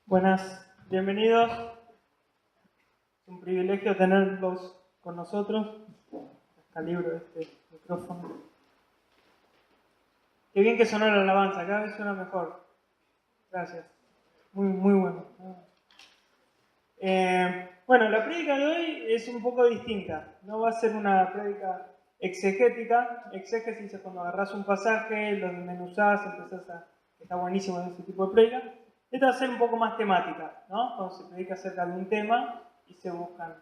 Buenas, bienvenidos. Es un privilegio tenerlos con nosotros. Calibro este micrófono. Qué bien que sonó la alabanza, cada vez suena mejor. Gracias. Muy bueno. Bueno, la prédica de hoy es un poco distinta. No va a ser una prédica exegética. Exégesis es cuando agarrás un pasaje, lo desmenuzás, empezás a... Está buenísimo en ese tipo de prédica. Esta va a ser un poco más temática, ¿no? Cuando se predica acerca de un tema y se buscan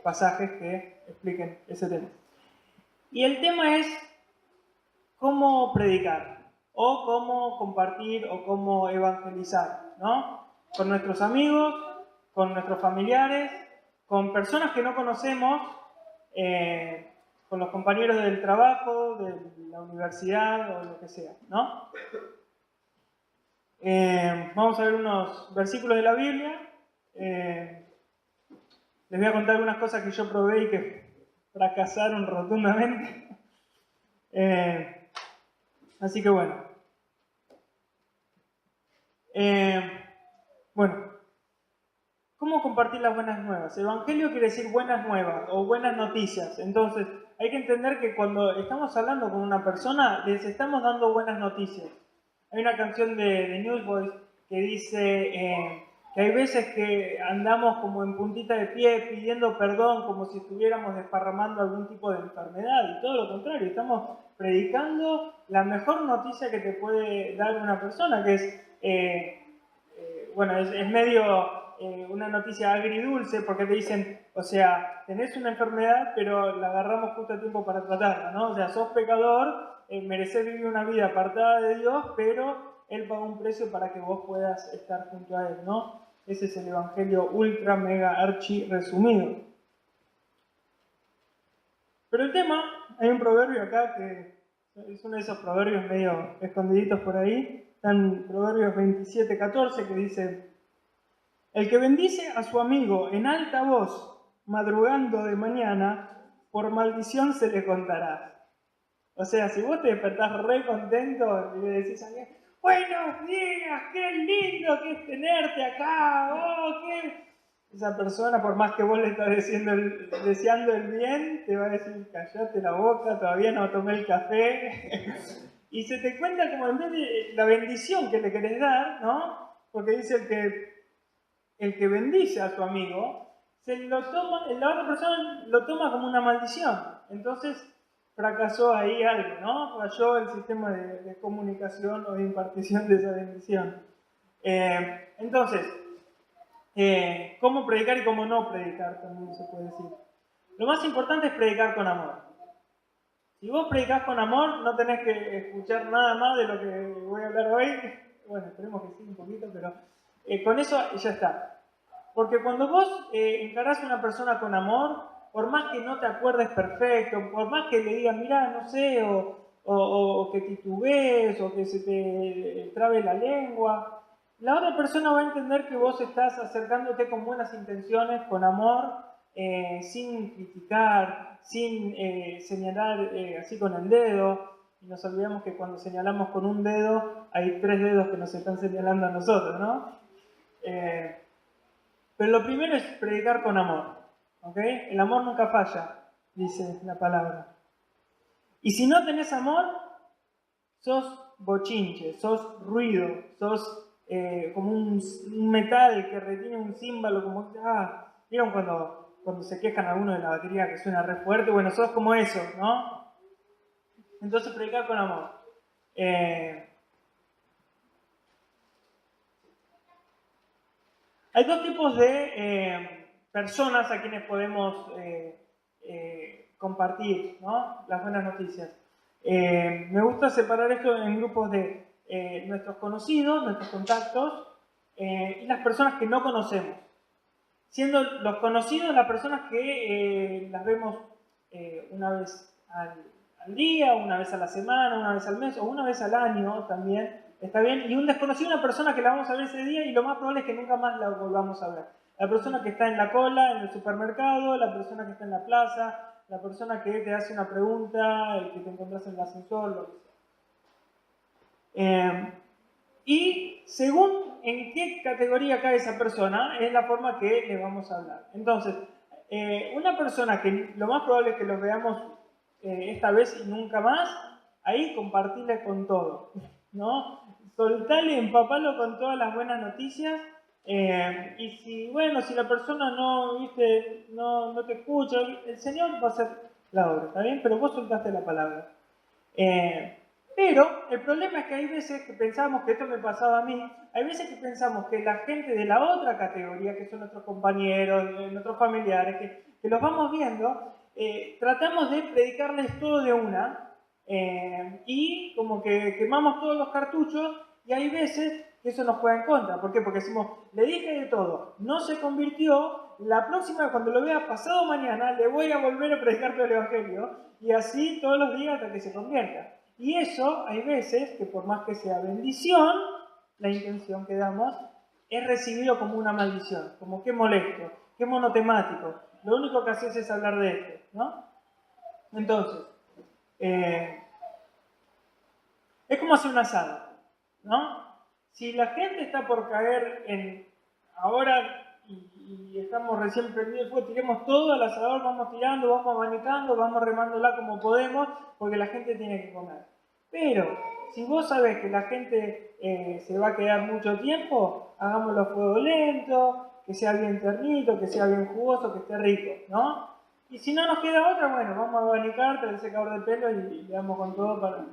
pasajes que expliquen ese tema. Y el tema es cómo predicar, o cómo compartir, o cómo evangelizar, ¿no? Con nuestros amigos, con nuestros familiares, con personas que no conocemos, con los compañeros del trabajo, de la universidad o lo que sea, ¿no? Vamos a ver unos versículos de la Biblia. Les voy a contar algunas cosas que yo probé y que fracasaron rotundamente. Así que bueno. Bueno, ¿cómo compartir las buenas nuevas? Evangelio quiere decir buenas nuevas o buenas noticias. Entonces, hay que entender que cuando estamos hablando con una persona, les estamos dando buenas noticias. Hay una canción de Newsboys que dice que hay veces que andamos como en puntita de pie pidiendo perdón como si estuviéramos desparramando algún tipo de enfermedad, y todo lo contrario, estamos predicando la mejor noticia que te puede dar una persona, que es, bueno, es medio una noticia agridulce, porque te dicen, o sea, tenés una enfermedad, pero la agarramos justo a tiempo para tratarla, ¿no? O sea, sos pecador, merecés vivir una vida apartada de Dios, pero Él pagó un precio para que vos puedas estar junto a Él, ¿no? Ese es el evangelio ultra, mega, archi resumido. Pero el tema, hay un proverbio acá que es uno de esos proverbios medio escondiditos por ahí. Está en Proverbios 27:14, que dice: el que bendice a su amigo en alta voz, madrugando de mañana, por maldición se le contará. O sea, si vos te despertás re contento y le decís a alguien, buenos días, qué lindo que es tenerte acá, oh, qué... Esa persona, por más que vos le estás deseando el bien, te va a decir, callate la boca, todavía no tomé el café. Y se te cuenta como en vez de la bendición que le querés dar, ¿no? Porque dice el que bendice a su amigo, la otra persona lo toma como una maldición. Entonces fracasó ahí algo, ¿no? Falló el sistema de comunicación o de impartición de esa bendición. Entonces, ¿cómo predicar y cómo no predicar? También se puede decir. Lo más importante es predicar con amor. Si vos predicás con amor, no tenés que escuchar nada más de lo que voy a hablar hoy. Bueno, esperemos que sí un poquito, pero con eso ya está. Porque cuando vos encarás a una persona con amor, por más que no te acuerdes perfecto, por más que le digas, mirá, no sé, o que titubees, o que se te trabe la lengua, la otra persona va a entender que vos estás acercándote con buenas intenciones, con amor, sin criticar, sin señalar así con el dedo. Y nos olvidamos que cuando señalamos con un dedo, hay 3 dedos que nos están señalando a nosotros, ¿no? Pero lo primero es predicar con amor, ¿ok? El amor nunca falla, dice la palabra. Y si no tenés amor, sos bochinche, sos ruido, sos como un metal que retiene un címbalo, como... ¿Vieron cuando se quejan algunos de la batería que suena re fuerte? Bueno, sos como eso, ¿no? Entonces predicar con amor. Hay dos tipos de personas a quienes podemos compartir, ¿no? Las buenas noticias. Me gusta separar esto en grupos de nuestros conocidos, nuestros contactos, y las personas que no conocemos. Siendo los conocidos las personas que las vemos una vez al día, una vez a la semana, una vez al mes o una vez al año también. Está bien. Y un desconocido, una persona que la vamos a ver ese día y lo más probable es que nunca más la volvamos a ver. La persona que está en la cola, en el supermercado, la persona que está en la plaza, la persona que te hace una pregunta, el que te encontrás en el ascensor, lo que sea. Y según en qué categoría cae esa persona, es la forma que le vamos a hablar. Entonces, una persona que lo más probable es que los veamos esta vez y nunca más, ahí compartirle con todo, ¿no? Soltarle, empapalo con todas las buenas noticias. Y si la persona no, ¿viste? No te escucha, el Señor va a hacer la obra, ¿está bien? Pero vos soltaste la palabra. Pero el problema es que hay veces que pensamos, que esto me pasaba a mí, hay veces que pensamos que la gente de la otra categoría, que son nuestros compañeros, nuestros familiares, que los vamos viendo, tratamos de predicarles todo de una y como que quemamos todos los cartuchos y hay veces que eso nos juega en contra. ¿Por qué? Porque decimos, le dije de todo, no se convirtió, la próxima, cuando lo vea pasado mañana, le voy a volver a predicar todo el Evangelio y así todos los días hasta que se convierta. Y eso, hay veces que por más que sea bendición, la intención que damos es recibido como una maldición, como qué molesto, qué monotemático. Lo único que haces es hablar de esto, ¿no? Entonces, es como hacer un asado, ¿no? Si la gente está por caer en ahora y estamos recién prendidos el fuego, tiremos todo al asador, vamos tirando, vamos abanicando, vamos remándola como podemos, porque la gente tiene que comer. Pero, si vos sabés que la gente se va a quedar mucho tiempo, hagámoslo a fuego lento, que sea bien ternito, que sea bien jugoso, que esté rico, ¿no? Y si no nos queda otra, bueno, vamos a abanicar, traer el secador de pelo y le damos con todo para...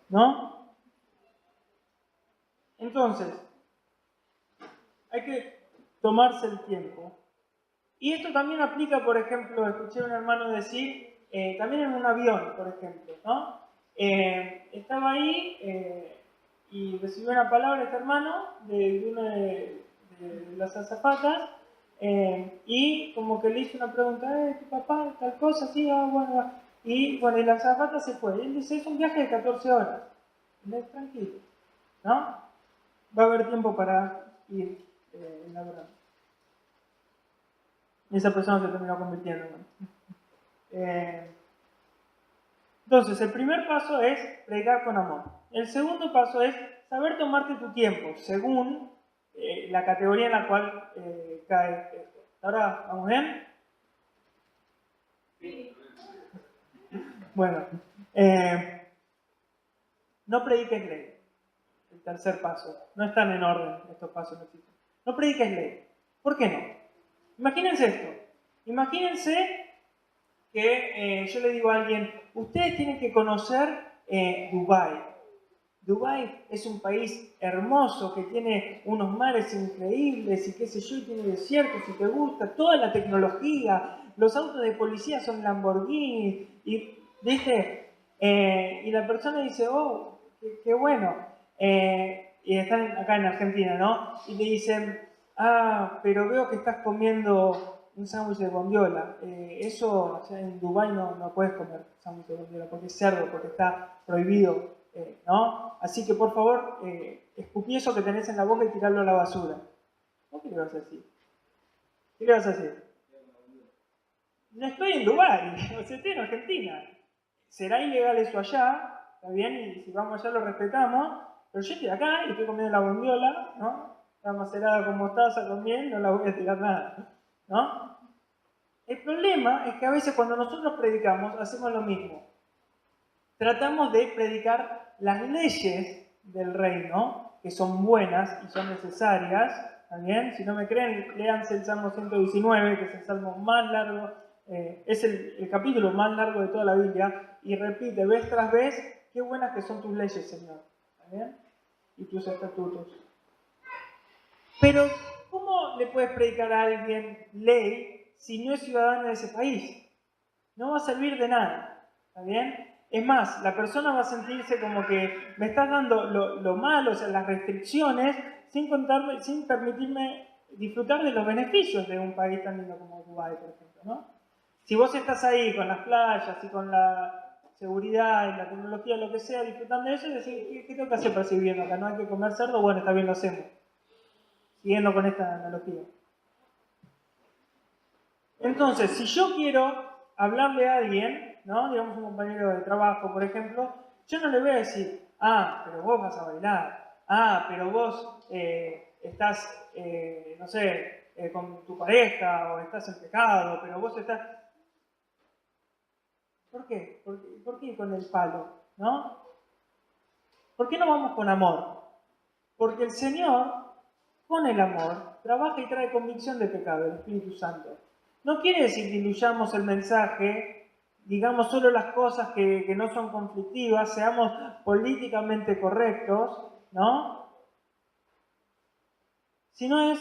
¿no? Entonces, hay que tomarse el tiempo. Y esto también aplica, por ejemplo, escuché a un hermano decir, también en un avión, por ejemplo, ¿no? Estaba ahí y recibió una palabra este hermano de una de las azafatas y como que le hizo una pregunta, ¿tu papá tal cosa? Sí, bueno. Y bueno, y la azafata se fue. Y él dice, es un viaje de 14 horas. Tranquilo, ¿no? Va a haber tiempo para ir elaborando. Y esa persona se terminó convirtiendo. Entonces, el primer paso es predicar con amor. El segundo paso es saber tomarte tu tiempo, según la categoría en la cual cae esto. ¿Ahora vamos bien? Sí. Bueno, no prediques ley. El tercer paso. No están en orden estos pasos. No prediques ley. ¿Por qué no? Imagínense esto. Imagínense que yo le digo a alguien, ustedes tienen que conocer Dubái. Dubái es un país hermoso que tiene unos mares increíbles y qué sé yo, y tiene desiertos si te gusta, toda la tecnología, los autos de policía son Lamborghini, y ¿viste? Y la persona dice, oh, qué bueno. Y están acá en Argentina, ¿no? Y le dicen, pero veo que estás comiendo un sándwich de bondiola. Eso, o sea, en Dubái no puedes comer sándwich de bondiola porque es cerdo, porque está prohibido, ¿no? Así que por favor, escupí eso que tenés en la boca y tirarlo a la basura. ¿Vos qué le vas a decir? ¿Qué le vas a decir? No estoy en Dubái, o sea, estoy en Argentina. Será ilegal eso allá, ¿está bien? Y si vamos allá lo respetamos, pero yo estoy acá y estoy comiendo la bondiola, ¿no? Está macerada con mostaza, con miel, no la voy a tirar nada, ¿no? El problema es que a veces cuando nosotros predicamos hacemos lo mismo. Tratamos de predicar las leyes del reino, que son buenas y son necesarias, ¿está bien? Si no me creen, léanse el Salmo 119, que es el salmo más largo, es el capítulo más largo de toda la Biblia, y repite vez tras vez, qué buenas que son tus leyes, Señor, ¿está bien? Y tus estatutos. Pero, ¿cómo le puedes predicar a alguien ley si no es ciudadano de ese país? No va a servir de nada, ¿está bien? Es más, la persona va a sentirse como que me estás dando lo malo, o sea, las restricciones, sin permitirme disfrutar de los beneficios de un país tan lindo como Dubái, por ejemplo, ¿no? Si vos estás ahí con las playas y con la seguridad y la tecnología, lo que sea, disfrutando de eso, y decís, ¿qué tengo que hacer para seguir viviendo acá? ¿No hay que comer cerdo? Bueno, está bien, lo hacemos. Siguiendo con esta analogía. Entonces, si yo quiero hablarle a alguien, ¿no? Digamos un compañero de trabajo, por ejemplo, yo no le voy a decir, pero vos vas a bailar, pero vos estás, no sé, con tu pareja o estás en pecado, pero vos estás... ¿Por qué? ¿Por qué con el palo? ¿No? ¿Por qué no vamos con amor? Porque el Señor, con el amor, trabaja y trae convicción de pecado, el Espíritu Santo. No quiere decir que diluyamos el mensaje, digamos solo las cosas que no son conflictivas, seamos políticamente correctos, ¿no? Sino es,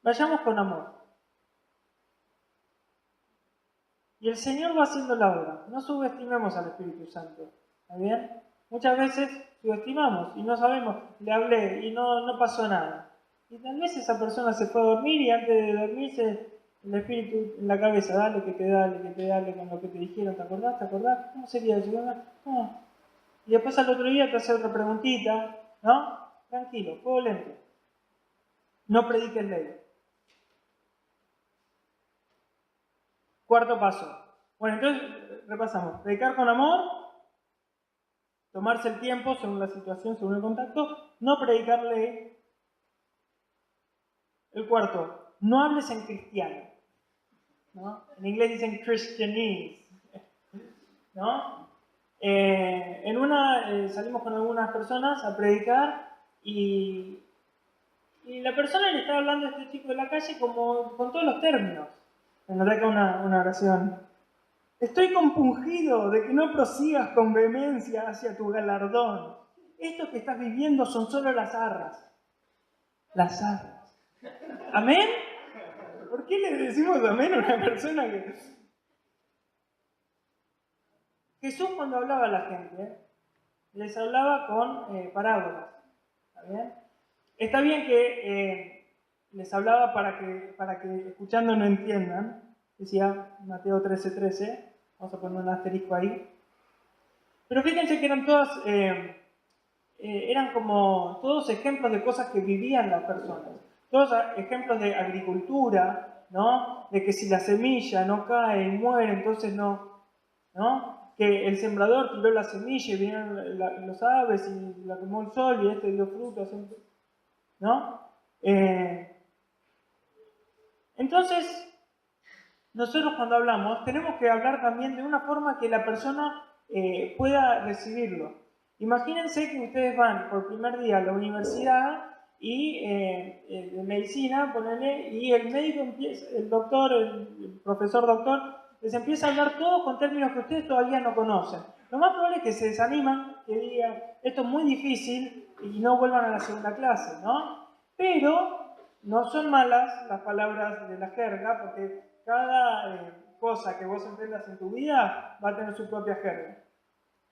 vayamos con amor. Y el Señor va haciendo la obra. No subestimemos al Espíritu Santo. ¿Está bien? Muchas veces subestimamos y no sabemos, le hablé y no pasó nada. Y tal vez esa persona se fue a dormir y antes de dormirse el Espíritu en la cabeza, dale, que te dale con lo que te dijeron, ¿te acordás? ¿Te acordás? ¿Cómo sería eso? No. Y después al otro día te hace otra preguntita, ¿no? Tranquilo, fuego lento. No prediques ley. Cuarto paso. Bueno, entonces repasamos. Predicar con amor, tomarse el tiempo según la situación, según el contacto, no predicar ley. El cuarto, no hables en cristiano, ¿no? En inglés dicen Christianese, ¿no? En una salimos con algunas personas a predicar y la persona le estaba hablando a este chico de la calle como con todos los términos. Me ataca una oración. Estoy compungido de que no prosigas con vehemencia hacia tu galardón. Esto que estás viviendo son solo las arras. Las arras. ¿Amén? ¿Por qué le decimos amén a una persona que... Jesús cuando hablaba a la gente, les hablaba con parábolas. ¿Está bien? Está bien que les hablaba para que escuchando no entiendan. Decía Mateo 13:13. Vamos a poner un asterisco ahí. Pero fíjense que eran todas... eran como todos ejemplos de cosas que vivían las personas. Todos ejemplos de agricultura, ¿no? De que si la semilla no cae y muere, entonces no, ¿no? Que el sembrador tiró la semilla y vinieron los aves y la quemó el sol y este dio frutos, ¿no? Entonces, nosotros cuando hablamos tenemos que hablar también de una forma que la persona pueda recibirlo. Imagínense que ustedes van por primer día a la universidad y de medicina, ponele, y el médico empieza, el doctor, el profesor doctor, les empieza a hablar todo con términos que ustedes todavía no conocen. Lo más probable es que se desaniman, que digan, esto es muy difícil y no vuelvan a la segunda clase, ¿no? Pero no son malas las palabras de la jerga, porque cada cosa que vos emprendas en tu vida va a tener su propia jerga.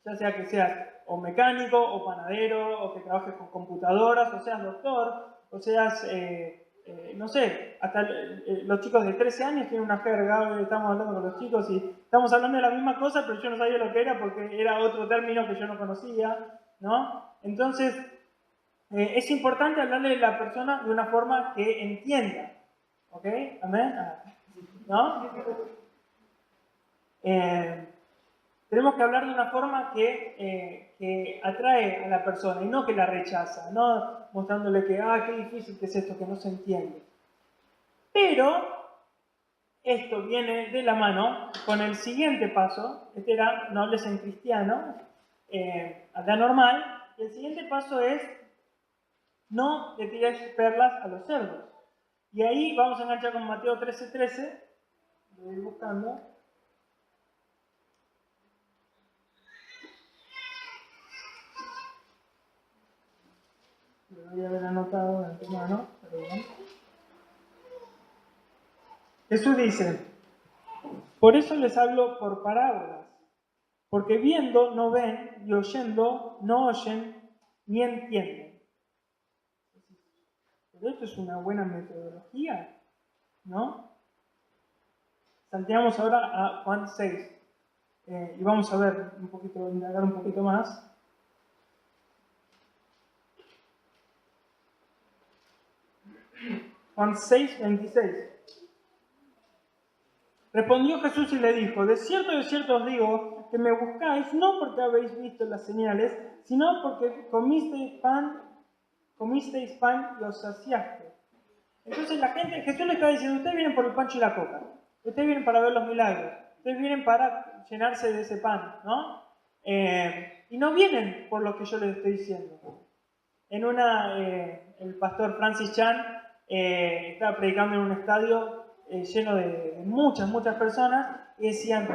Ya sea que seas o mecánico, o panadero, o que trabajes con computadoras, o seas doctor, o seas, no sé, hasta los chicos de 13 años tienen una jerga. Hoy estamos hablando con los chicos y estamos hablando de la misma cosa, pero yo no sabía lo que era porque era otro término que yo no conocía, ¿no? Entonces, es importante hablarle a la persona de una forma que entienda. ¿Ok? ¿Amén? ¿No? Tenemos que hablar de una forma que atrae a la persona y no que la rechaza, no mostrándole que, qué difícil que es esto, que no se entiende. Pero esto viene de la mano con el siguiente paso. Este era, no hables en cristiano, acá normal. Y el siguiente paso es, no le tires perlas a los cerdos. Y ahí vamos a enganchar con Mateo 13:13. Voy a ir buscando. Lo voy a haber anotado de antemano, pero bueno. Jesús dice, por eso les hablo por parábolas, porque viendo no ven y oyendo no oyen ni entienden. Pero esto es una buena metodología, ¿no? Salteamos ahora a Juan 6 y vamos a ver un poquito, indagar un poquito más. Juan 6:26. Respondió Jesús y le dijo, de cierto os digo que me buscáis no porque habéis visto las señales, sino porque comisteis pan comisteis pan y os saciaste. Entonces la gente, Jesús le está diciendo, ustedes vienen por el pancho y la coca, ustedes vienen para ver los milagros, ustedes vienen para llenarse de ese pan, ¿no? Y no vienen por lo que yo les estoy diciendo. En el pastor Francis Chan estaba predicando en un estadio lleno de muchas personas y decían,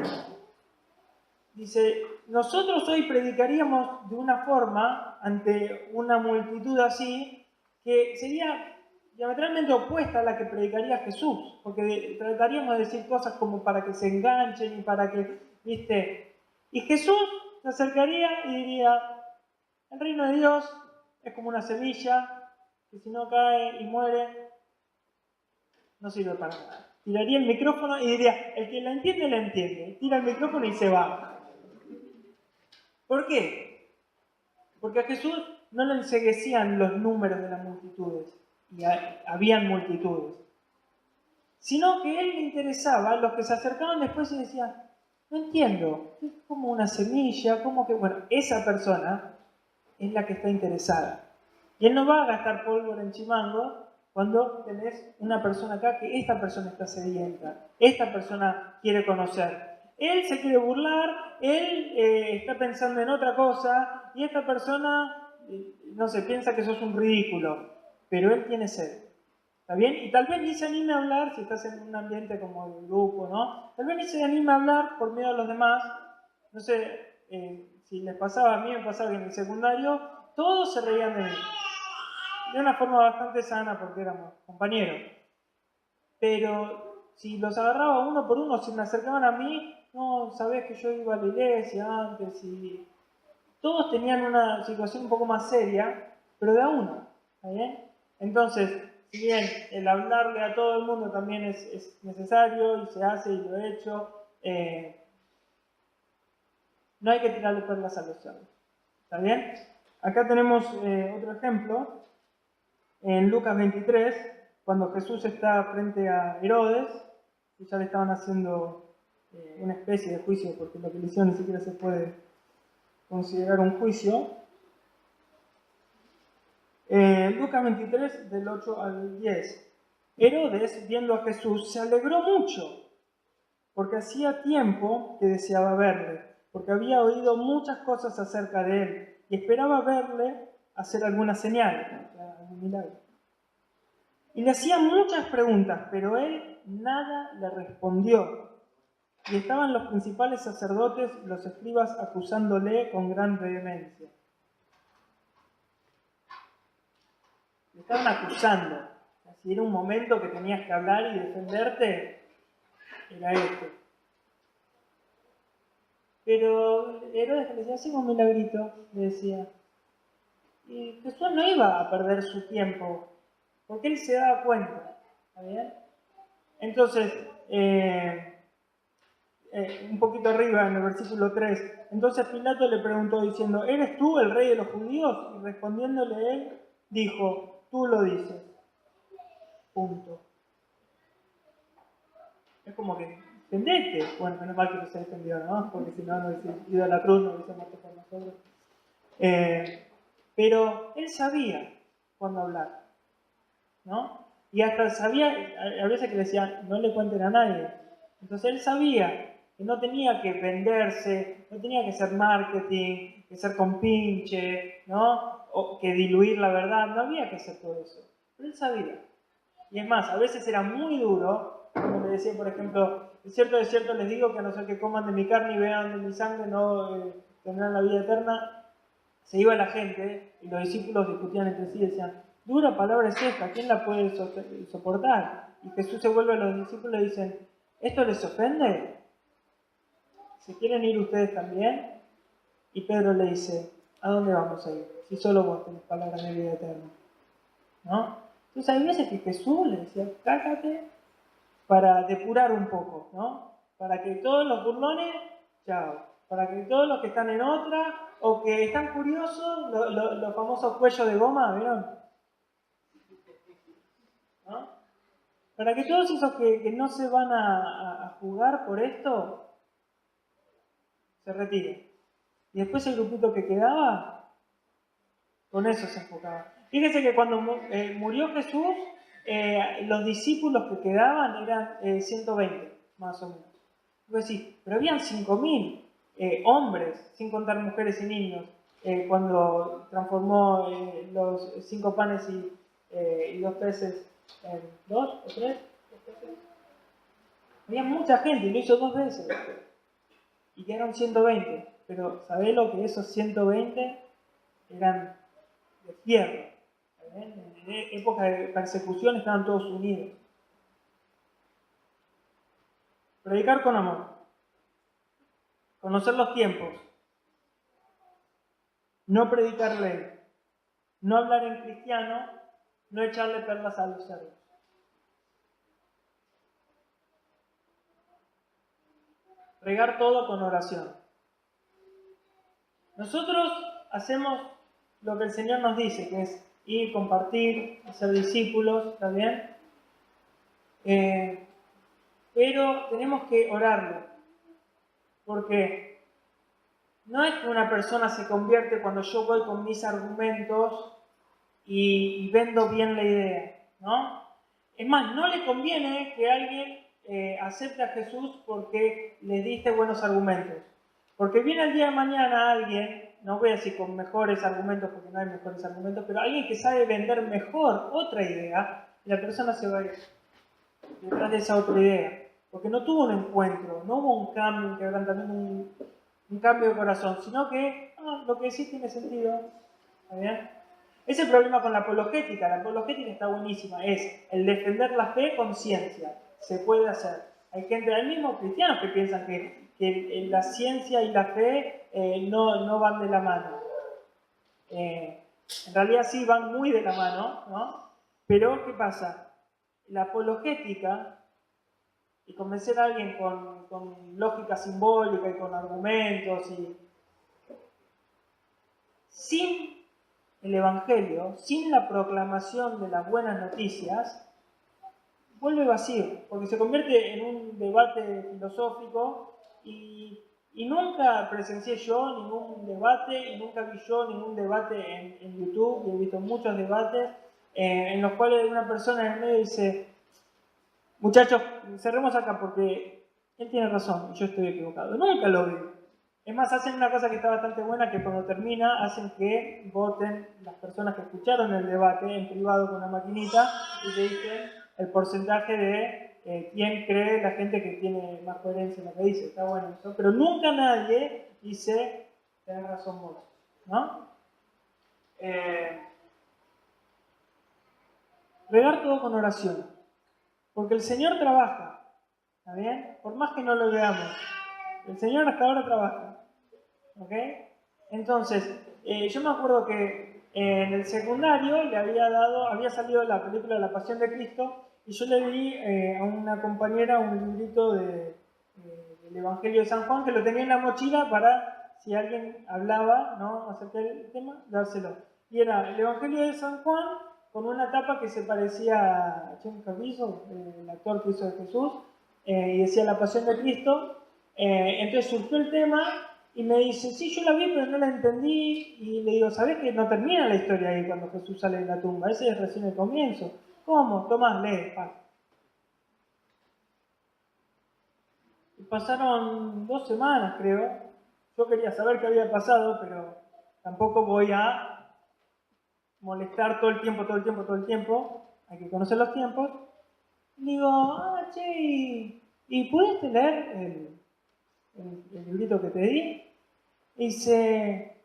dice, nosotros hoy predicaríamos de una forma ante una multitud así que sería diametralmente opuesta a la que predicaría Jesús, porque trataríamos de decir cosas como para que se enganchen y para que, ¿viste? Y Jesús se acercaría y diría, el reino de Dios es como una semilla que si no cae y muere, no sirve para nada. Tiraría el micrófono y diría, el que la entiende, tira el micrófono y se va. ¿Por qué? Porque a Jesús no le enceguecían los números de las multitudes, y habían multitudes, sino que a él le interesaba los que se acercaban después y decían, no entiendo, es como una semilla, como que, bueno, esa persona es la que está interesada. Y él no va a gastar pólvora en Chimango cuando tenés una persona acá que esta persona está sedienta, esta persona quiere conocer. Él se quiere burlar, él está pensando en otra cosa y esta persona, no sé, piensa que sos un ridículo, pero él tiene sed. ¿Está bien? Y tal vez ni se anime a hablar si estás en un ambiente como el grupo, ¿no? Tal vez ni se anime a hablar por miedo a los demás. No sé si les pasaba, a mí me pasaba que en el secundario todos se reían de mí. De una forma bastante sana porque éramos compañeros. Pero si los agarraba uno por uno, si me acercaban a mí, no, sabés que yo iba a la iglesia antes y... Todos tenían una situación un poco más seria, pero de a uno. ¿Está bien? Entonces, si bien el hablarle a todo el mundo también es necesario y se hace y lo he hecho, no hay que tirarle perlas a los cerdos. ¿Está bien? Acá tenemos otro ejemplo. En Lucas 23, cuando Jesús está frente a Herodes, y ya le estaban haciendo una especie de juicio, porque lo que le hicieron ni siquiera se puede considerar un juicio. Lucas 23, del 8 al 10. Herodes, viendo a Jesús, se alegró mucho, porque hacía tiempo que deseaba verle, porque había oído muchas cosas acerca de él, y esperaba verle hacer alguna señal, algún milagro. Y le hacía muchas preguntas, pero él nada le respondió. Y estaban los principales sacerdotes y los escribas acusándole con gran vehemencia. Le estaban acusando. Si era un momento que tenías que hablar y defenderte, era este. Pero Herodes le decía, hacemos un milagrito, le decía. Y Jesús no iba a perder su tiempo, porque él se daba cuenta. ¿Está bien? Entonces, un poquito arriba, en el versículo 3, entonces Pilato le preguntó diciendo, ¿eres tú el rey de los judíos? Y respondiéndole él, dijo, tú lo dices. Punto. Es como que, defendete. Bueno, menos mal que no se defendió, ¿no? Porque si no, no hubiese ido a la cruz, no hubiese muerto por nosotros. Pero él sabía cuándo hablar, ¿no? Y hasta sabía, a veces que le decían, no le cuenten a nadie. Entonces él sabía que no tenía que venderse, no tenía que hacer marketing, que ser compinche, ¿no? O que diluir la verdad, no había que hacer todo eso. Pero él sabía. Y es más, a veces era muy duro, como le decía, por ejemplo, de cierto les digo que a no ser que coman de mi carne y vean de mi sangre, no tendrán la vida eterna. Se iba la gente y los discípulos discutían entre sí y decían, dura palabra es esta, ¿quién la puede soportar? Y Jesús se vuelve a los discípulos y dicen, ¿esto les ofende? ¿Se quieren ir ustedes también? Y Pedro le dice, ¿a dónde vamos a ir? Si solo vos tenés palabras de vida eterna. ¿No? Entonces hay veces que Jesús le decía, cállate, para depurar un poco, ¿no? Para que todos los burlones, chao. Para que todos los que están en otra, o que están curiosos, los famosos cuellos de goma, ¿vieron? ¿No? Para que todos esos que no se van a jugar por esto, se retiren. Y después el grupito que quedaba, Con eso se enfocaba. Fíjense que cuando murió Jesús, los discípulos que quedaban eran 120, más o menos. Pues sí, pero habían 5.000 hombres, sin contar mujeres y niños, cuando transformó los 5 panes y 2 peces en 2 o 3. Había mucha gente y lo hizo 2 veces. Y quedaron 120. Pero ¿sabés lo que esos 120 eran de fierro? En época de persecución estaban todos unidos. Predicar con amor. Conocer los tiempos. No predicar ley. No hablar en cristiano. No echarle perlas a los cerdos. Regar todo con oración. Nosotros hacemos lo que el Señor nos dice, que es ir, compartir, hacer discípulos, ¿está bien? Pero tenemos que orarlo, porque no es que una persona se convierte cuando yo voy con mis argumentos y vendo bien la idea, ¿no? Es más, no le conviene que alguien acepte a Jesús porque le diste buenos argumentos. Porque viene el día de mañana alguien, no voy a decir con mejores argumentos porque no hay mejores argumentos, pero alguien que sabe vender mejor otra idea, y la persona se va a ir detrás de esa otra idea. Porque no tuvo un encuentro, no hubo un cambio, un quebrantamiento, un cambio de corazón, sino que lo que sí tiene sentido. ¿Está bien? Ese es el problema con la apologética. La apologética está buenísima, es el defender la fe con ciencia. Se puede hacer. Hay gente, hay mismos cristianos que piensan que la ciencia y la fe no van de la mano. En realidad sí van muy de la mano, ¿no? Pero, ¿qué pasa? La apologética, y convencer a alguien con lógica simbólica y con argumentos, y sin el Evangelio, sin la proclamación de las buenas noticias, vuelve vacío, porque se convierte en un debate filosófico y nunca presencié yo ningún debate y nunca vi yo ningún debate en YouTube, y he visto muchos debates en los cuales una persona en el medio dice: muchachos, cerremos acá porque él tiene razón y yo estoy equivocado. Nunca lo vi. Es más, hacen una cosa que está bastante buena, que cuando termina hacen que voten las personas que escucharon el debate en privado con una maquinita y te dicen el porcentaje de quién cree la gente que tiene más coherencia en lo que dice. Está bueno eso. Pero nunca nadie dice: tenés razón vos, ¿no? Regar todo con oración. Porque el Señor trabaja, ¿está bien? Por más que no lo veamos. El Señor hasta ahora trabaja. ¿Ok? Entonces, yo me acuerdo que en el secundario había salido la película La Pasión de Cristo, y yo le di a una compañera un librito del Evangelio de San Juan, que lo tenía en la mochila para, si alguien hablaba, ¿no?, acerca del tema, dárselo. Y era el Evangelio de San Juan con una tapa que se parecía a Jim Caviezel, el actor que hizo de Jesús, y decía La Pasión de Cristo. Entonces surgió el tema y me dice: sí, yo la vi pero no la entendí. Y le digo: ¿sabés que no termina la historia ahí cuando Jesús sale de la tumba? Ese es recién el comienzo. ¿Cómo? Tomás, lee. Y pasaron 2 semanas, creo. Yo quería saber qué había pasado, pero tampoco voy a molestar todo el tiempo. Hay que conocer los tiempos. Y digo: che, ¿y pudiste leer el librito que te di? Y dice,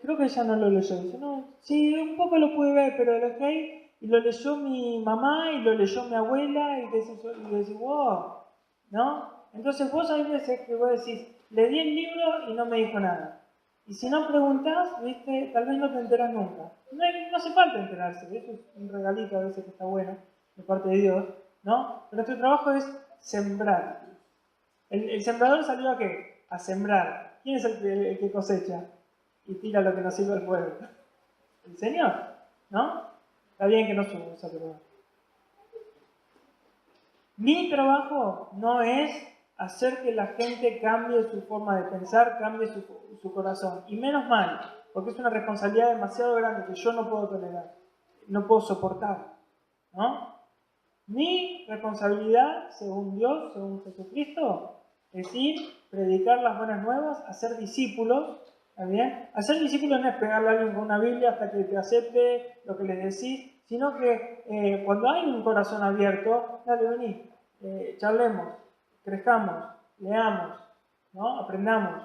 creo que ella no lo leyó. Dice: no, sí, un poco lo pude ver, pero lo que hay, y lo leyó mi mamá, y lo leyó mi abuela, y decís: wow, ¿no? Entonces vos hay veces que vos decís: le di el libro y no me dijo nada. Y si no preguntás, ¿viste?, tal vez no te enteras nunca. No hace falta enterarse, eso es un regalito a veces que está bueno, de parte de Dios, ¿no? Pero nuestro trabajo es sembrar. ¿El sembrador salió a qué? A sembrar. ¿Quién es el que cosecha y tira lo que nos sirve al pueblo? El Señor, ¿no? Está bien que no subo esa perdón. Mi trabajo no es hacer que la gente cambie su forma de pensar, cambie su corazón. Y menos mal, porque es una responsabilidad demasiado grande que yo no puedo tolerar, no puedo soportar, ¿no? Mi responsabilidad, según Dios, según Jesucristo, es ir, predicar las buenas nuevas, hacer discípulos, ¿está bien? Hacer discípulos no es pegarle a alguien con una Biblia hasta que te acepte lo que les decís, sino que cuando hay un corazón abierto, dale, vení, charlemos, crezcamos, leamos, ¿no? Aprendamos.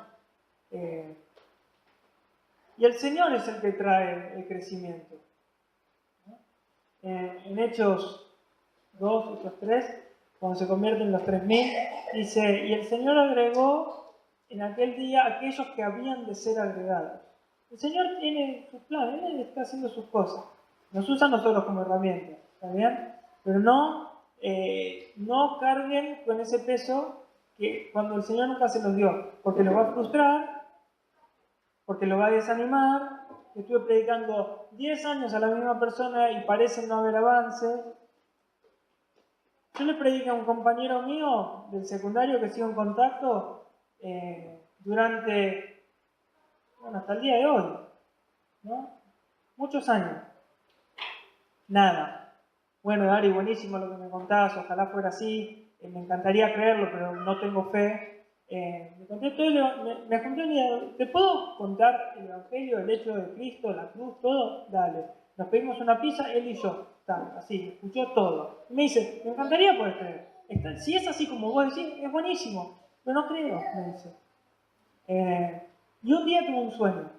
Y el Señor es el que trae el crecimiento, ¿no? En Hechos 2, Hechos 3, cuando se convierten los 3000, dice, y el Señor agregó en aquel día aquellos que habían de ser agregados. El Señor tiene sus planes, Él está haciendo sus cosas. Nos usa a nosotros como herramienta, ¿está bien? Pero no carguen con ese peso que cuando el Señor nunca se los dio, porque los va a frustrar, porque los va a desanimar. Estuve predicando 10 años a la misma persona y parece no haber avance. Yo le prediqué a un compañero mío del secundario que sigo en contacto durante, hasta el día de hoy, ¿no? Muchos años. Nada. Bueno, Dari, buenísimo lo que me contás, ojalá fuera así, me encantaría creerlo, pero no tengo fe. Me junté un día, ¿te puedo contar el Evangelio, el hecho de Cristo, la cruz, todo? Dale. Nos pedimos una pizza, él y yo, así, escuchó todo. Y me dice, me encantaría poder creer. Si es así como vos decís, es buenísimo, pero no creo, me dice. Y un día tuvo un sueño.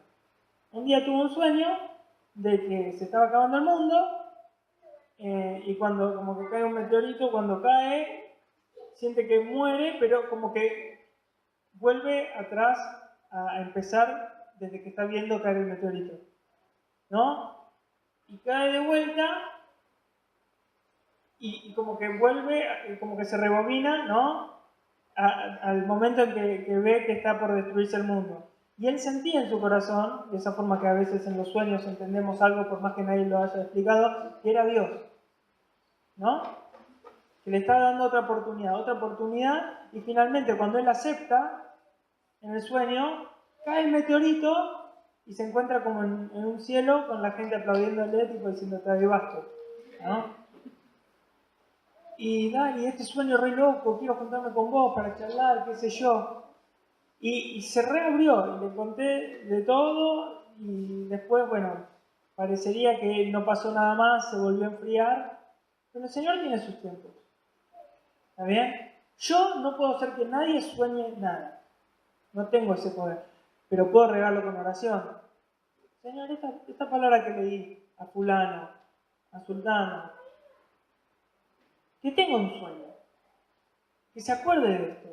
Un día tuvo un sueño de que se estaba acabando el mundo y cuando como que cae un meteorito, cuando cae, siente que muere, pero como que vuelve atrás a empezar desde que está viendo caer el meteorito, ¿no? Y cae de vuelta y como que vuelve, como que se rebobina, ¿no? Al momento en que ve que está por destruirse el mundo. Y él sentía en su corazón, de esa forma que a veces en los sueños entendemos algo por más que nadie lo haya explicado, que era Dios, ¿no? Que le estaba dando otra oportunidad, y finalmente cuando él acepta, en el sueño, cae el meteorito y se encuentra como en un cielo con la gente aplaudiéndole, tipo diciendo, te avivaste, ¿no? Y Dani, este sueño re loco, quiero juntarme con vos para charlar, qué sé yo. Y se reabrió, y le conté de todo, y después, bueno, parecería que no pasó nada más, se volvió a enfriar, pero el Señor tiene sus tiempos. ¿Está bien? Yo no puedo hacer que nadie sueñe nada. No tengo ese poder. Pero puedo regarlo con oración. Señor, esta palabra que leí a fulano, a sultano, que tenga un sueño. Que se acuerde de esto.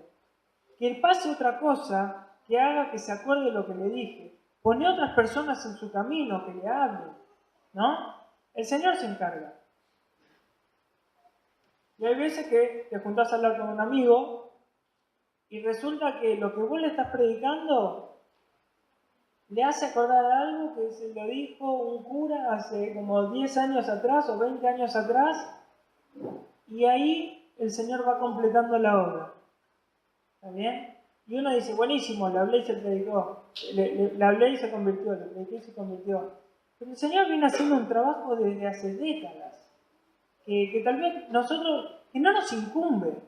Que pase otra cosa que haga que se acuerde de lo que le dije. Pone a otras personas en su camino, que le hablen. ¿No? El Señor se encarga. Y hay veces que te juntás a hablar con un amigo y resulta que lo que vos le estás predicando le hace acordar algo que se lo dijo un cura hace como 10 años atrás o 20 años atrás, y ahí el Señor va completando la obra. ¿Está bien? Y uno dice, buenísimo, le hablé y se predicó, le hablé y se convirtió, le prediqué y se convirtió. Pero el Señor viene haciendo un trabajo desde hace décadas, que tal vez nosotros, que no nos incumbe.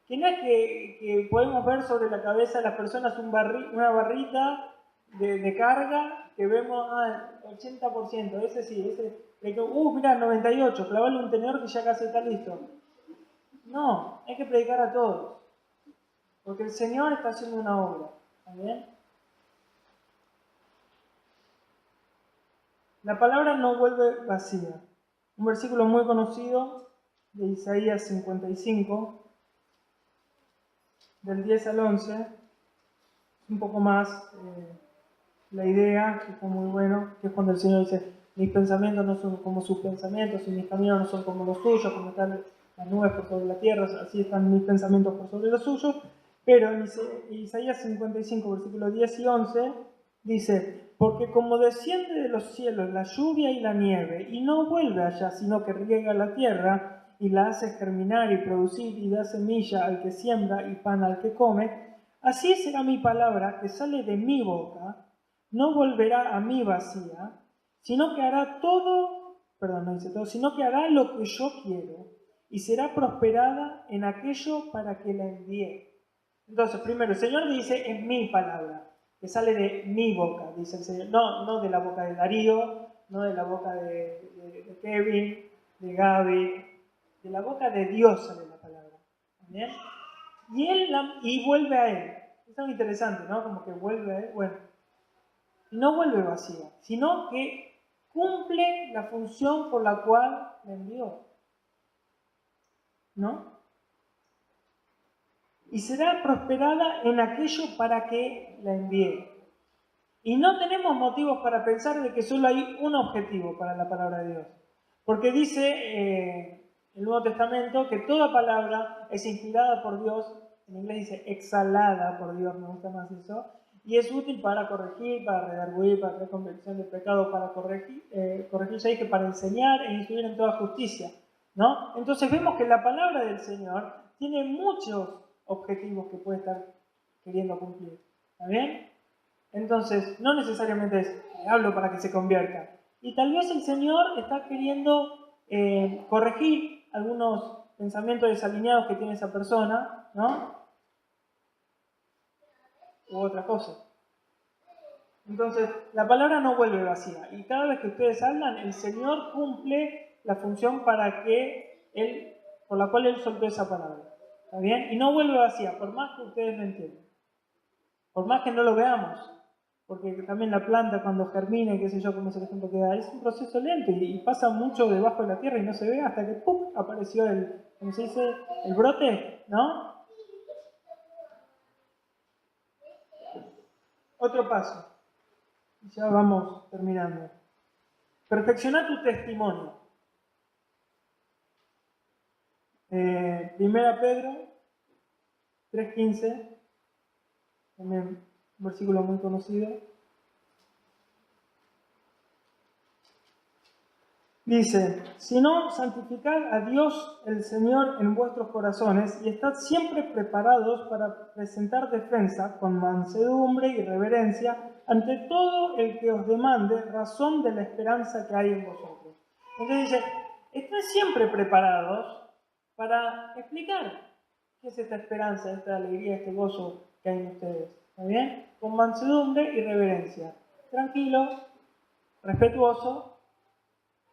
Que no es que podemos ver sobre la cabeza de las personas una barrita de carga que vemos, 80%, ese sí, mirá, 98, clavale un tenedor que ya casi está listo. No, hay que predicar a todos, porque el Señor está haciendo una obra, ¿está bien? La palabra no vuelve vacía. Un versículo muy conocido de Isaías 55, del 10 al 11, un poco más la idea, que fue muy bueno, que es cuando el Señor dice, mis pensamientos no son como sus pensamientos, y mis caminos no son como los suyos, como están las nubes por sobre la tierra, así están mis pensamientos por sobre los suyos. Pero en Isaías 55, versículos 10 y 11, dice, porque como desciende de los cielos la lluvia y la nieve, y no vuelve allá, sino que riega la tierra, y la hace germinar y producir, y da semilla al que siembra y pan al que come, así será mi palabra que sale de mi boca. no volverá a mí vacía, sino que hará sino que hará lo que yo quiero y será prosperada en aquello para que la envié. Entonces, primero, el Señor dice, es mi palabra, que sale de mi boca, dice el Señor. No de la boca de Darío, no de la boca de Kevin, de Gaby, de la boca de Dios sale la palabra. ¿Bien? Y vuelve a Él. Es algo interesante, ¿no? Como que vuelve a Él. Bueno, no vuelve vacía, sino que cumple la función por la cual la envió. ¿No? Y será prosperada en aquello para que la envíe. Y no tenemos motivos para pensar de que solo hay un objetivo para la palabra de Dios. Porque dice el Nuevo Testamento que toda palabra es inspirada por Dios, en inglés dice exhalada por Dios, me gusta más eso, y es útil para corregir, para redarguir, para hacer convicción de pecado, para corregir, ya dije, para enseñar e instruir en toda justicia, ¿no? Entonces vemos que la palabra del Señor tiene muchos objetivos que puede estar queriendo cumplir, ¿está bien? Entonces, no necesariamente es, hablo para que se convierta. Y tal vez el Señor está queriendo corregir algunos pensamientos desalineados que tiene esa persona, ¿no? U otra cosa. Entonces, la palabra no vuelve vacía. Y cada vez que ustedes hablan, el Señor cumple la función por la cual Él soltó esa palabra. ¿Está bien? Y no vuelve vacía, por más que ustedes lo entiendan. Por más que no lo veamos. Porque también la planta cuando germina, qué sé yo, como es el ejemplo que da, es un proceso lento y pasa mucho debajo de la tierra y no se ve hasta que ¡pum! Apareció ¿cómo se dice? El brote, ¿no? Otro paso. Ya vamos terminando. Perfeccionar tu testimonio. Primera Pedro 3:15, también un versículo muy conocido. Dice, sino santificad a Dios el Señor en vuestros corazones y estad siempre preparados para presentar defensa con mansedumbre y reverencia ante todo el que os demande razón de la esperanza que hay en vosotros. Entonces dice, estad siempre preparados para explicar qué es esta esperanza, esta alegría, este gozo que hay en ustedes. ¿Está bien? Con mansedumbre y reverencia. Tranquilo, respetuoso,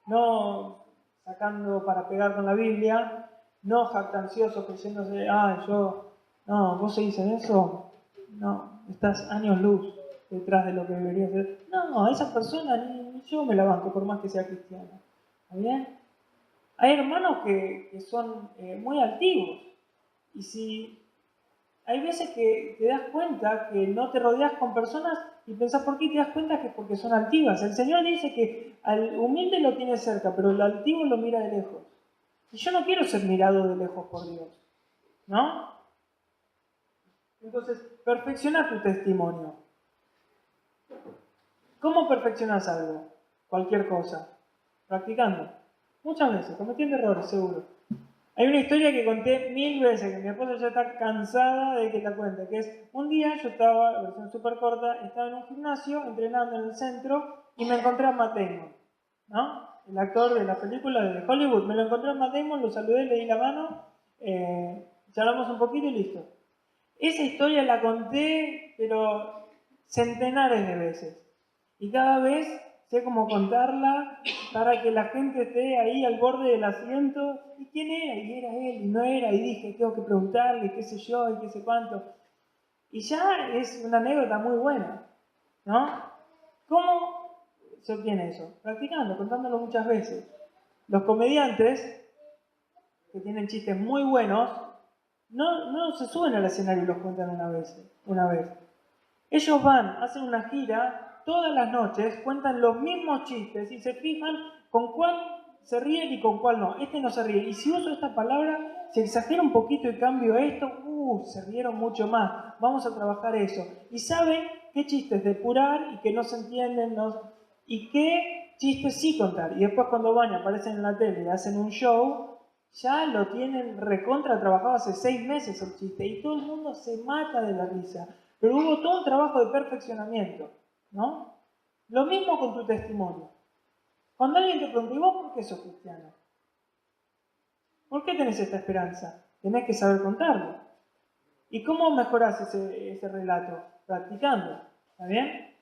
no sacando para pegar con la Biblia, no jactancioso creyéndose, no, vos seguís en eso, no, estás años luz detrás de lo que debería ser. No, esa persona ni yo me la banco, por más que sea cristiana. ¿Está bien? Hay hermanos que son muy altivos, y si hay veces que te das cuenta que no te rodeas con personas y pensás por qué te das cuenta que es porque son altivas. El Señor dice que al humilde lo tiene cerca, pero el altivo lo mira de lejos. Y yo no quiero ser mirado de lejos por Dios, ¿no? Entonces, perfecciona tu testimonio. ¿Cómo perfeccionas algo? Cualquier cosa. Practicando. Muchas veces, cometiendo errores, seguro. Hay una historia que conté 1000 veces, que mi esposa ya está cansada de que la cuente, que es, un día yo estaba, versión súper corta, estaba en un gimnasio, entrenando en el centro, y me encontré a Matt Damon, ¿no? El actor de la película de Hollywood. Me lo encontré a Matt Damon, lo saludé, le di la mano, charlamos un poquito y listo. Esa historia la conté, pero centenares de veces. Y cada vez sé cómo contarla para que la gente esté ahí al borde del asiento. ¿Y quién era? Y era él, y no era. Y dije, tengo que preguntarle, qué sé yo, y qué sé cuánto. Y ya es una anécdota muy buena, ¿no? ¿Cómo se obtiene eso? Practicando, contándolo muchas veces. Los comediantes, que tienen chistes muy buenos, no se suben al escenario y los cuentan una vez. Ellos van, hacen una gira, todas las noches, cuentan los mismos chistes y se fijan con cuál se ríen y con cuál no. Este no se ríe. Y si uso esta palabra, si exagero un poquito y cambio esto, se rieron mucho más. Vamos a trabajar eso. Y saben qué chistes depurar y que no se entienden, y qué chistes sí contar. Y después cuando van y aparecen en la tele y hacen un show, ya lo tienen recontra trabajado hace 6 meses el chiste. Y todo el mundo se mata de la risa. Pero hubo todo un trabajo de perfeccionamiento, ¿no? Lo mismo con tu testimonio. Cuando alguien te pregunta, ¿y vos por qué sos cristiano? ¿Por qué tenés esta esperanza? Tenés que saber contarlo. ¿Y cómo mejorás ese relato? Practicando. ¿Está bien?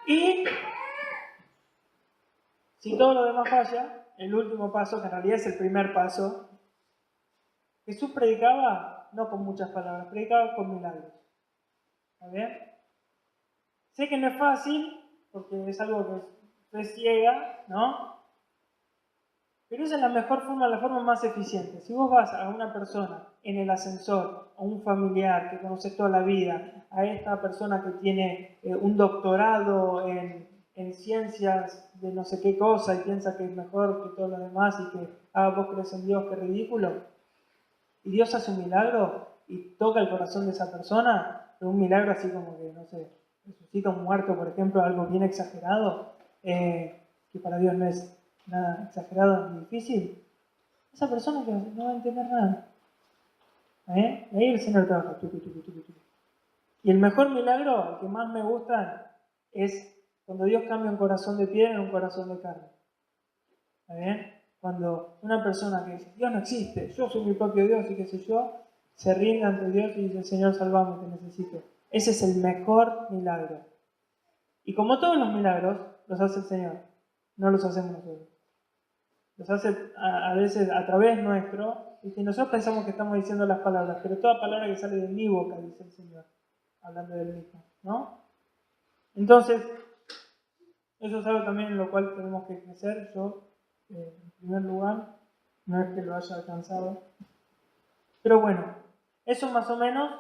Y si todo lo demás falla, el último paso, que en realidad es el primer paso, Jesús predicaba no con muchas palabras, predicaba con milagros. ¿Está bien? Sé que no es fácil, porque es algo que es ciega, ¿no? Pero esa es la mejor forma, la forma más eficiente. Si vos vas a una persona en el ascensor, a un familiar que conoces toda la vida, a esta persona que tiene un doctorado en ciencias de no sé qué cosa y piensa que es mejor que todos los demás y que, vos crees en Dios, qué ridículo. Y Dios hace un milagro y toca el corazón de esa persona, pero un milagro así como que, no sé, resucita un muerto, por ejemplo, algo bien exagerado, que para Dios no es nada exagerado ni difícil, esa persona que no va a entender nada. Y ahí el Señor trabaja. Y el mejor milagro, el que más me gusta, es cuando Dios cambia un corazón de piedra en un corazón de carne. ¿Está bien? Cuando una persona que dice, Dios no existe, yo soy mi propio Dios y qué sé yo, se rinde ante Dios y dice, Señor, salvame, te necesito. Ese es el mejor milagro. Y como todos los milagros, los hace el Señor, no los hacemos nosotros. Los hace a veces a través nuestro, y que nosotros pensamos que estamos diciendo las palabras, pero toda palabra que sale de mi boca, dice el Señor, hablando del mismo, ¿no? Entonces, eso es algo también en lo cual tenemos que crecer. Yo, en primer lugar, no es que lo haya alcanzado. Pero bueno, eso más o menos,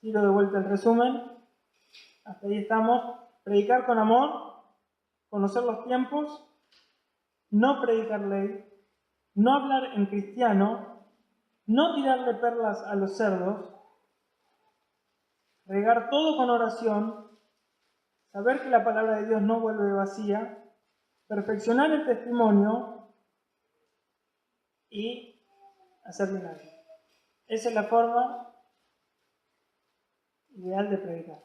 tiro de vuelta el resumen, hasta ahí estamos. Predicar con amor, conocer los tiempos, no predicar ley, no hablar en cristiano, no tirarle perlas a los cerdos, regar todo con oración, saber que la palabra de Dios no vuelve vacía, perfeccionar el testimonio y hacer milagros. Esa es la forma ideal de predicar.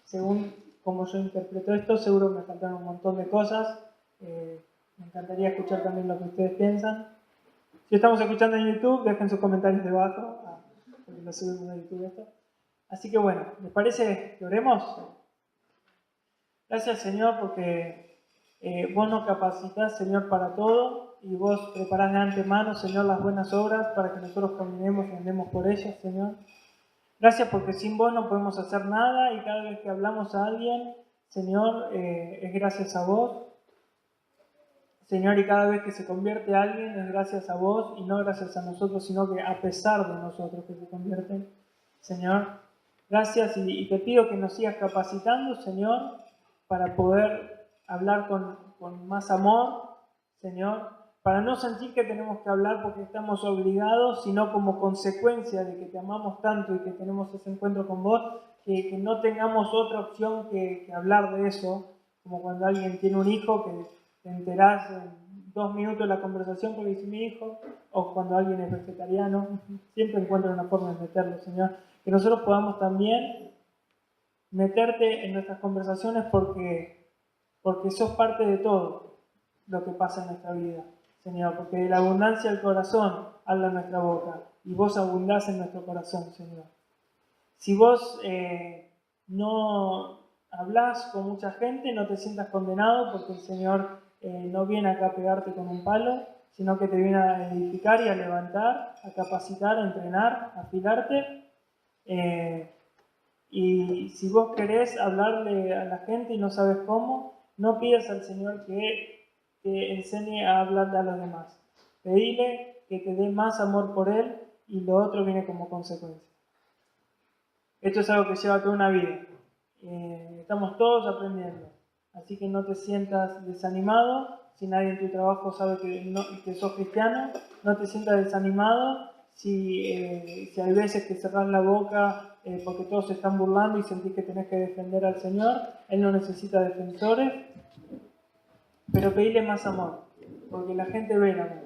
Según como yo interpreto esto, seguro me faltaron un montón de cosas. Me encantaría escuchar también lo que ustedes piensan. Si estamos escuchando en YouTube, dejen sus comentarios debajo, porque lo subimos a YouTube esto. Así que bueno, ¿les parece que oremos? Gracias, Señor, porque vos nos capacitás, Señor, para todo, y vos preparás de antemano, Señor, las buenas obras para que nosotros caminemos y andemos por ellas, Señor. Gracias porque sin vos no podemos hacer nada, y cada vez que hablamos a alguien, Señor, es gracias a vos. Señor, y cada vez que se convierte alguien es gracias a vos y no gracias a nosotros, sino que a pesar de nosotros que se convierten. Señor, gracias y te pido que nos sigas capacitando, Señor, para poder hablar con más amor, Señor, para no sentir que tenemos que hablar porque estamos obligados, sino como consecuencia de que te amamos tanto y que tenemos ese encuentro con vos, que no tengamos otra opción que hablar de eso, como cuando alguien tiene un hijo que te enterás en 2 minutos de la conversación porque dice mi hijo, o cuando alguien es vegetariano, siempre encuentra una forma de meterlo, Señor. Que nosotros podamos también meterte en nuestras conversaciones porque sos parte de todo lo que pasa en nuestra vida, Señor, porque de la abundancia del corazón habla nuestra boca, y vos abundás en nuestro corazón, Señor. Si vos no hablás con mucha gente, no te sientas condenado, porque el Señor no viene acá a pegarte con un palo, sino que te viene a edificar y a levantar, a capacitar, a entrenar, a afilarte. Y si vos querés hablarle a la gente y no sabes cómo, no pidas al Señor que te enseñe a hablarle a los demás. Pedile que te dé más amor por Él y lo otro viene como consecuencia. Esto es algo que lleva toda una vida. Estamos todos aprendiendo. Así que no te sientas desanimado. Si nadie en tu trabajo sabe que sos cristiano, no te sientas desanimado. Si hay veces que cerrás la boca porque todos se están burlando y sentís que tenés que defender al Señor, Él no necesita defensores. Pero pedile más amor, porque la gente ve el amor.